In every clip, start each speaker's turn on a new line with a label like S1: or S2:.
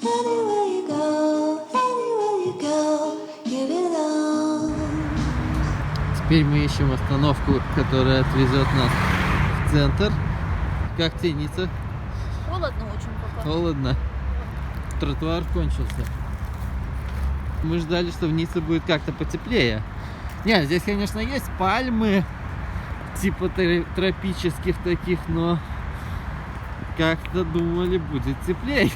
S1: Anywhere you go, give it all.
S2: Теперь мы ищем остановку, которая отвезет нас в центр. Как тянется?
S3: Холодно очень пока.
S2: Холодно. Тротуар кончился. Мы ждали, что в Ницце будет как-то потеплее. Нет, здесь, конечно, есть пальмы, типа тропических таких, но как-то думали, будет теплее.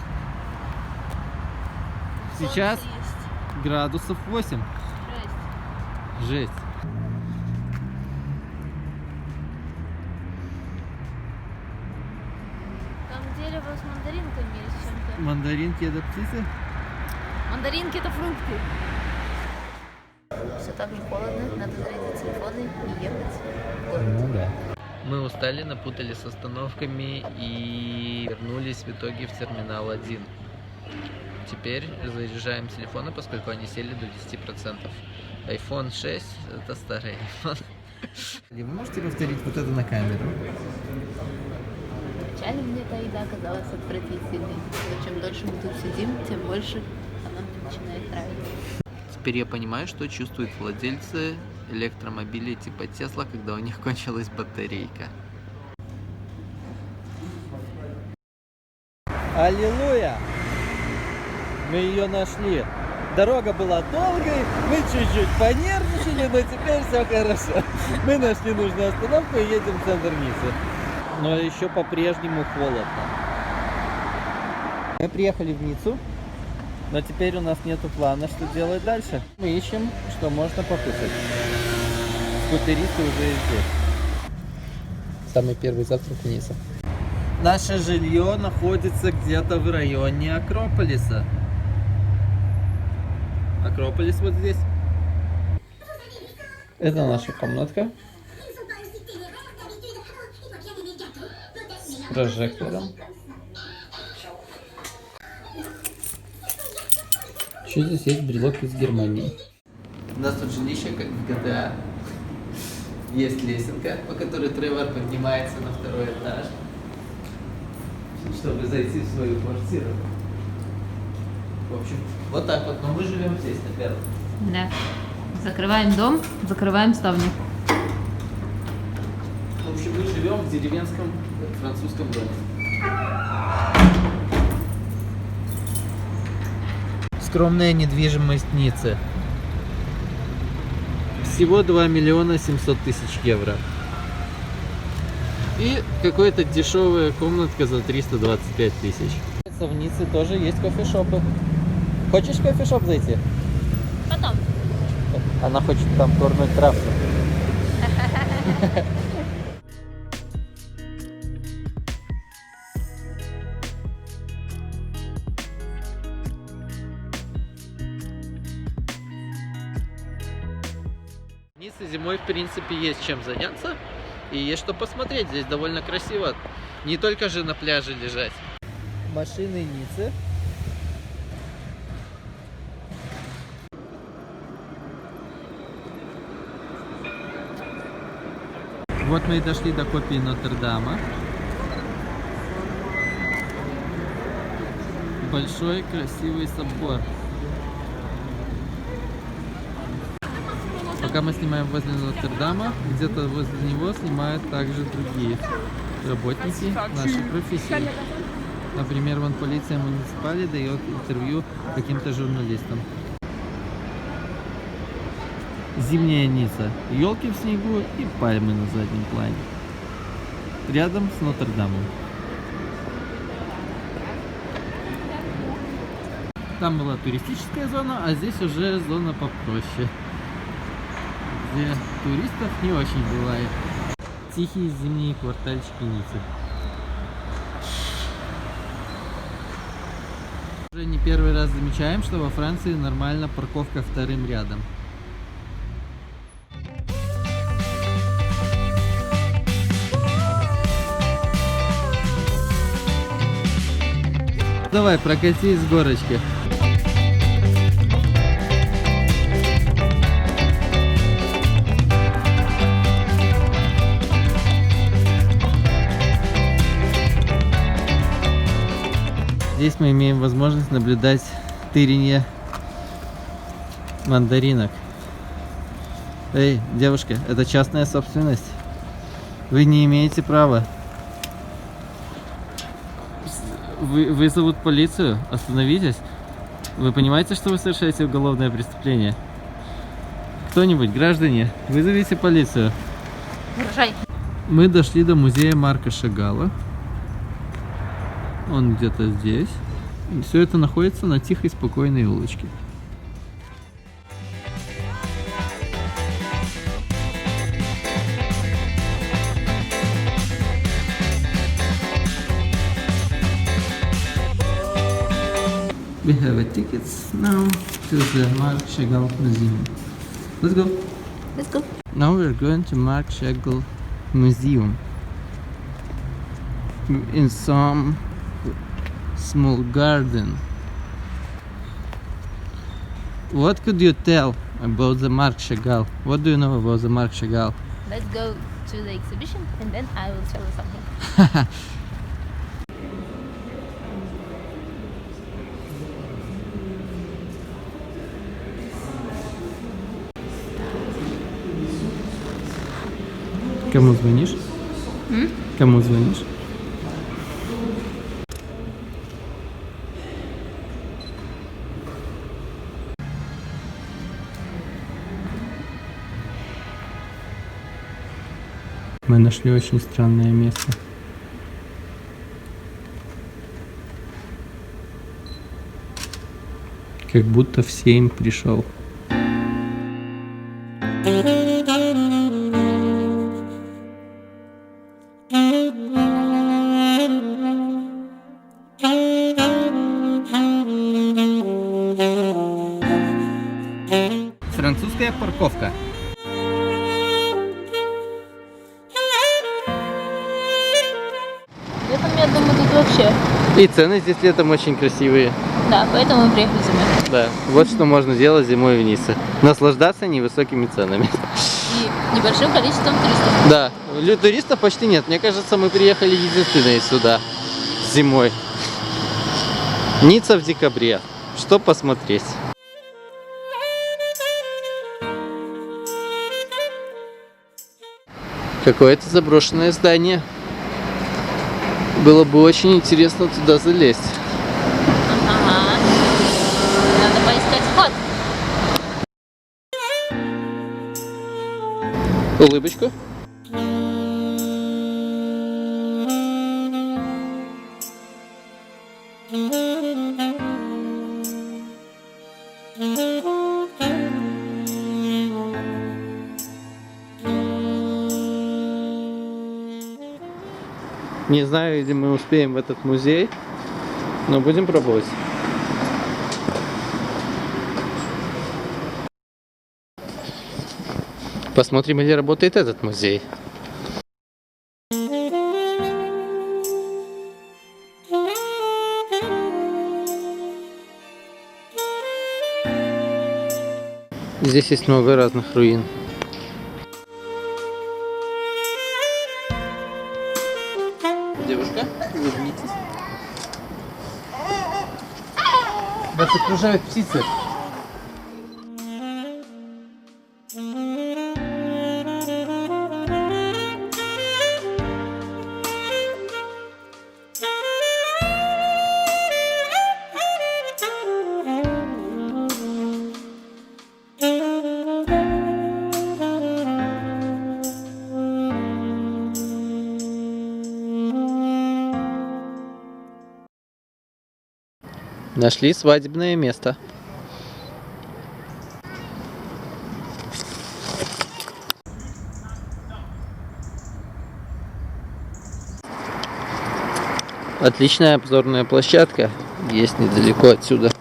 S2: Сейчас
S3: Солнце есть.
S2: градусов 8. Жесть.
S3: Там дерево с мандаринками или с чем-то.
S2: Мандаринки — это птицы?
S3: Мандаринки это фрукты. Все так же холодно, надо зарядить телефоны и ехать в город.
S2: Ну да. Мы устали, напутали с остановками и вернулись в итоге в терминал 1. Теперь заряжаем телефоны, поскольку они сели до 10%. iPhone 6 — это старый iPhone. Вы можете повторить вот это на камеру?
S3: Вначале мне эта еда казалась отвратительной, но чем дольше мы тут сидим, тем больше она мне начинает нравиться.
S2: Теперь я понимаю, что чувствуют владельцы электромобилей типа Tesla, когда у них кончилась батарейка. Аллилуйя! Мы ее нашли. Дорога была долгой, мы чуть-чуть понервничали, но теперь все хорошо. Мы нашли нужную остановку и едем в центр Ниццы. Но еще по-прежнему холодно. Мы приехали в Ниццу, но теперь у нас нету плана, что делать дальше. Мы ищем, что можно покушать. Скутеристы уже здесь. Самый первый завтрак в Ницце. Наше жилье находится где-то в районе Акрополиса. Акрополис вот здесь. Это наша комнатка. С прожектором. Еще здесь есть брелок из Германии. У нас тут жилище, как в GTA. Есть лесенка, по которой Тревор поднимается на второй этаж, чтобы зайти в свою квартиру. В общем, вот так вот. Но мы живем здесь, на первом.
S3: Да. Закрываем дом, закрываем ставни.
S2: В общем, мы живем в деревенском французском доме. Скромная недвижимость Ниццы. Всего 2 миллиона 700 тысяч евро. И какая-то дешевая комнатка за 325 тысяч. В Ницце тоже есть кофешопы. Хочешь в кофешоп зайти?
S3: Потом.
S2: Она хочет там кормить травку. В Ницце зимой, в принципе, есть чем заняться и есть что посмотреть. Здесь довольно красиво. Не только же на пляже лежать. Машины Ниццы. Вот мы и дошли до копии Нотр-Дама. Большой красивый собор. Пока мы снимаем возле Нотр-Дама, где-то возле него снимают также другие работники нашей профессии. Например, вон полиция муниципали дает интервью каким-то журналистам. Зимняя Ницца. Елки в снегу и пальмы на заднем плане. Рядом с Нотр-Дамом. Там была туристическая зона, а здесь уже зона попроще, где туристов не очень бывает. Тихие зимние квартальчики Ниццы. Уже не первый раз замечаем, что во Франции нормально парковка вторым рядом. Давай, прокатись с горочки. здесь мы имеем возможность наблюдать тыренье мандаринок. Эй, девушка, это частная собственность. Вы не имеете права. Вызовут полицию. Остановитесь. Вы понимаете, что вы совершаете уголовное преступление? Кто-нибудь, граждане, вызовите полицию.
S3: Урожай.
S2: Мы дошли до музея Марка Шагала. Он где-то здесь. И все это находится на тихой, спокойной улочке. We have a tickets now to the Marc Chagall Museum. Let's go.
S3: Let's go.
S2: Now we're going to Marc Chagall Museum. In some small garden. What could you tell about the Marc Chagall? What do you know about the Marc Chagall?
S3: Let's go to the exhibition and then I will tell you something.
S2: Кому звонишь? Кому звонишь? Мы нашли очень странное место. Как будто в Сейм пришел. Французская парковка.
S3: Летом, я думаю, тут вообще.
S2: И цены здесь летом очень красивые.
S3: Да, поэтому мы приехали зимой.
S2: Да, вот что можно делать зимой в Ницце. Наслаждаться невысокими ценами.
S3: И небольшим количеством туристов.
S2: Да, туристов почти нет. Мне кажется, мы приехали единственные сюда зимой. Ницца в декабре. Что посмотреть? Какое-то заброшенное здание. Было бы очень интересно туда залезть.
S3: Ага. Надо поискать вход.
S2: Улыбочку. Не знаю, где мы успеем в этот музей, но будем пробовать. Посмотрим, где работает этот музей. Здесь есть много разных руин. Девушка, улыбнитесь. Вас окружают птицы. Нашли свадебное место. Отличная обзорная площадка есть недалеко отсюда.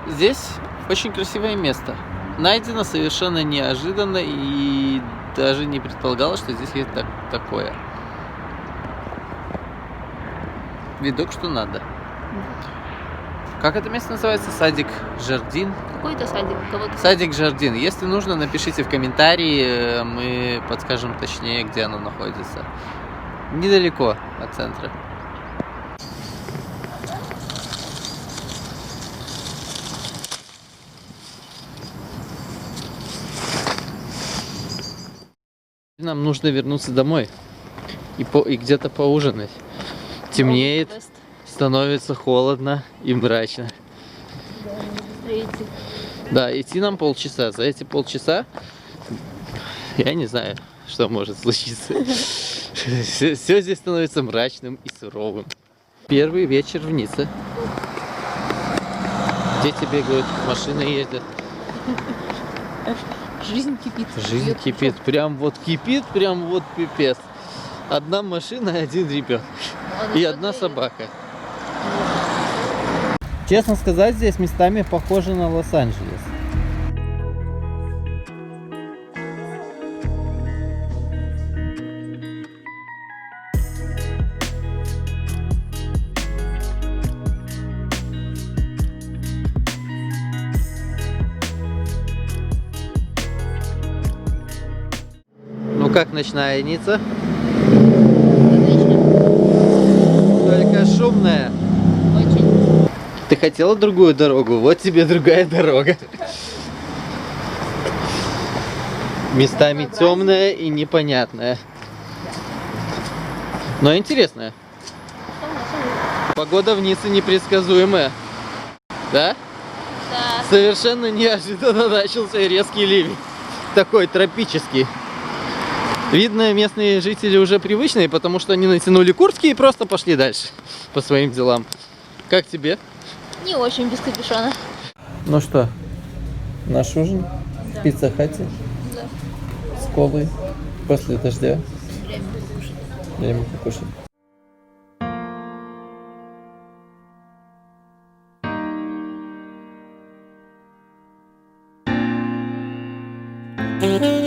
S2: Здесь очень красивое место. Найдено совершенно неожиданно и даже не предполагалось, что здесь есть такое. Видок, что надо. Как это место называется? Садик Жардин?
S3: Какой-то садик, кого-то.
S2: Садик Жардин. Если нужно, напишите в комментарии, мы подскажем точнее, где оно находится. Недалеко от центра. Нам нужно вернуться домой и где-то поужинать. Темнеет, становится холодно и мрачно. Да, идти нам полчаса. За эти полчаса я не знаю, что может случиться. Все здесь становится мрачным и суровым. Первый вечер в Ницце. Дети бегают, машины ездят.
S3: Жизнь кипит.
S2: Жизнь кипит. Прям вот кипит, прям вот пипец. Одна машина, один ребенок. И одна собака. Честно сказать, здесь местами похоже на Лос-Анджелес. Ну как ночная Ницца? Только шумная.
S3: Очень.
S2: Ты хотела другую дорогу? Вот тебе другая дорога. Местами темная и непонятная. Но интересная. Погода в Ницце непредсказуемая. Да?
S3: Да.
S2: Совершенно неожиданно начался резкий ливень. Такой тропический. Видно, местные жители уже привычные, потому что они натянули куртки и просто пошли дальше по своим делам. Как тебе?
S3: Не очень без капюшона.
S2: Ну что, наш ужин в пицца-хате
S3: Да.
S2: с колой после дождя.
S3: Время покушать.
S2: Время покушать.
S1: Thank you.